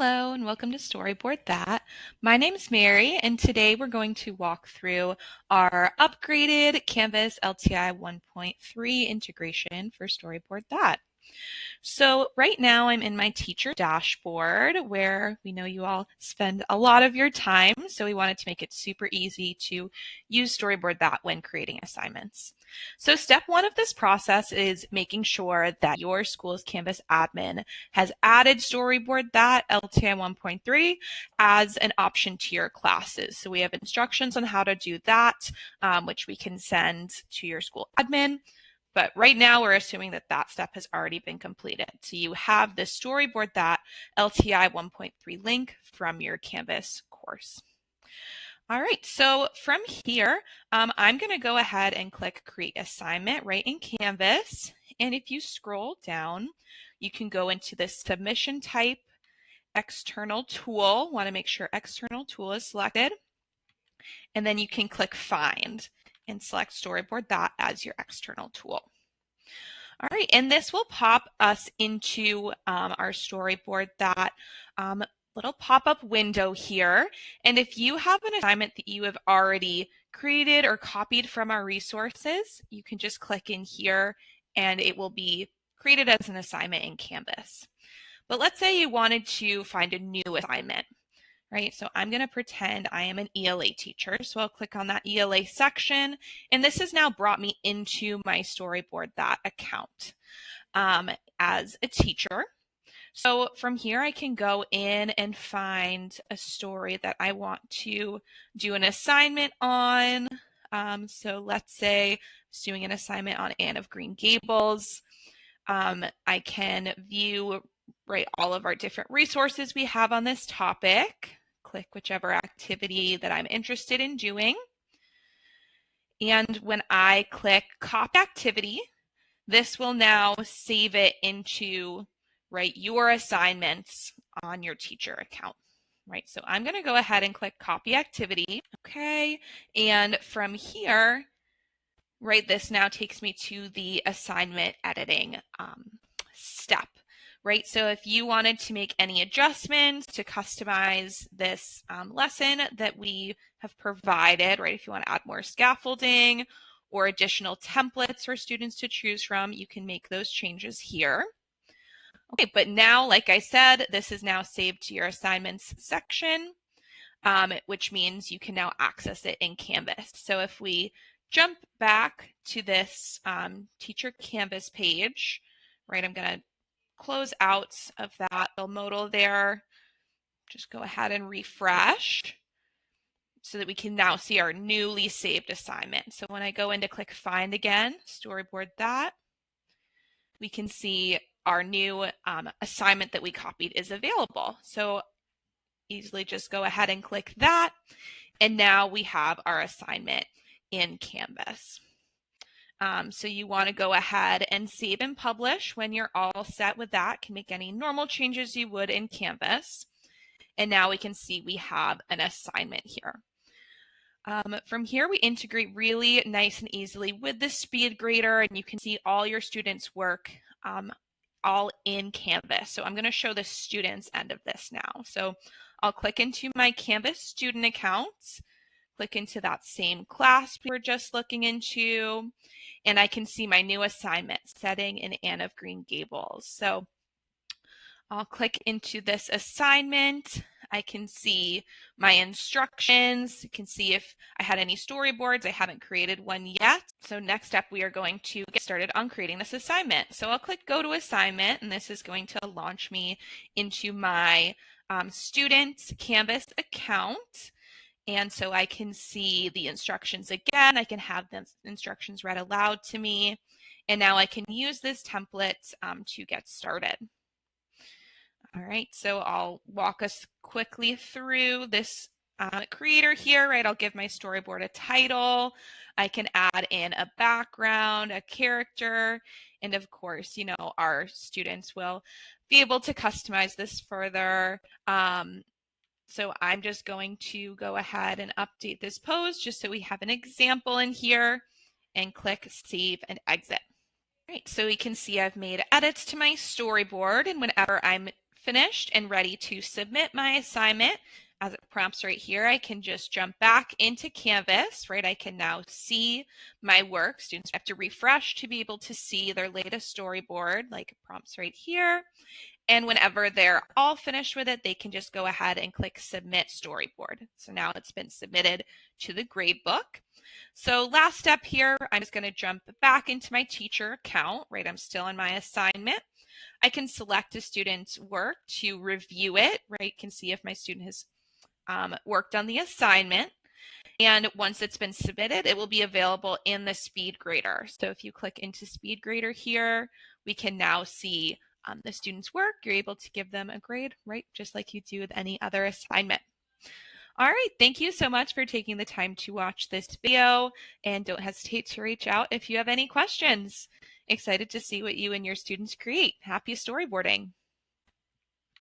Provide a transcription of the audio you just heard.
Hello and welcome to Storyboard That. My name is Mary and today we're going to walk through our upgraded Canvas LTI 1.3 integration for Storyboard That. So right now I'm in my teacher dashboard where we know you all spend a lot of your time, so we wanted to make it super easy to use Storyboard That when creating assignments. So step one of this process is making sure that your school's Canvas admin has added Storyboard That LTI 1.3 as an option to your classes. So we have instructions on how to do that, which we can send to your school admin. But right now we're assuming that that step has already been completed. So you have the Storyboard That LTI 1.3 link from your Canvas course. All right, so from here, I'm going to go ahead and click Create Assignment right in Canvas. And if you scroll down, you can go into the Submission Type, External Tool. Want to make sure External Tool is selected. And then you can click Find and select Storyboard That as your external tool. All right, and this will pop us into our Storyboard That little pop-up window here. And if you have an assignment that you have already created or copied from our resources, you can just click in here and it will be created as an assignment in Canvas. But let's say you wanted to find a new assignment. Right, so I'm going to pretend I am an ELA teacher. So I'll click on that ELA section, and this has now brought me into my Storyboard That account as a teacher. So from here, I can go in and find a story that I want to do an assignment on. So let's say I was doing an assignment on Anne of Green Gables. I can view all of our different resources we have on this topic. Click whichever activity that I'm interested in doing. And when I click Copy Activity, this will now save it into your assignments on your teacher account. So I'm going to go ahead and click Copy Activity. Okay, and from here, this now takes me to the assignment editing step. So if you wanted to make any adjustments to customize this lesson that we have provided, if you want to add more scaffolding or additional templates for students to choose from, you can make those changes here. Okay, but now, like I said, this is now saved to your assignments section, which means you can now access it in Canvas. So if we jump back to this teacher Canvas page, I'm going to close out of that little modal there. Just go ahead and refresh so that we can now see our newly saved assignment. So when I go in to click Find again, Storyboard That, we can see our new assignment that we copied is available. So easily just go ahead and click that. And now we have our assignment in Canvas. So you want to go ahead and save and publish when you're all set with that. Can make any normal changes you would in Canvas. And now we can see we have an assignment here. From here, we integrate really nice and easily with the speed grader, and you can see all your students' work all in Canvas. So I'm going to show the students' end of this now. So I'll click into my Canvas student account, click into that same class we were just looking into, and I can see my new assignment, Setting in Anne of Green Gables. So I'll click into this assignment. I can see my instructions. You can see if I had any storyboards. I haven't created one yet. So next up, we are going to get started on creating this assignment. So I'll click Go to Assignment, and this is going to launch me into my student Canvas account. And so I can see the instructions again. I can have the instructions read aloud to me. And now I can use this template to get started. All right, so I'll walk us quickly through this creator here, I'll give my storyboard a title. I can add in a background, a character, and of course, our students will be able to customize this further. So I'm just going to go ahead and update this pose just so we have an example in here and click Save and Exit. All right, so we can see I've made edits to my storyboard, and whenever I'm finished and ready to submit my assignment, as it prompts right here, I can just jump back into Canvas, right? I can now see my work. Students have to refresh to be able to see their latest storyboard, like it prompts right here. And whenever they're all finished with it, they can just go ahead and click Submit Storyboard. So now it's been submitted to the gradebook. So last step here, I'm just going to jump back into my teacher account, right? I'm still in my assignment. I can select a student's work to review it, right? You can see if my student has worked on the assignment. And once it's been submitted, it will be available in the speed grader. So if you click into speed grader here, we can now see the student's work. You're able to give them a grade, right? Just like you do with any other assignment. All right, thank you so much for taking the time to watch this video, and don't hesitate to reach out if you have any questions. Excited to see what you and your students create. Happy storyboarding.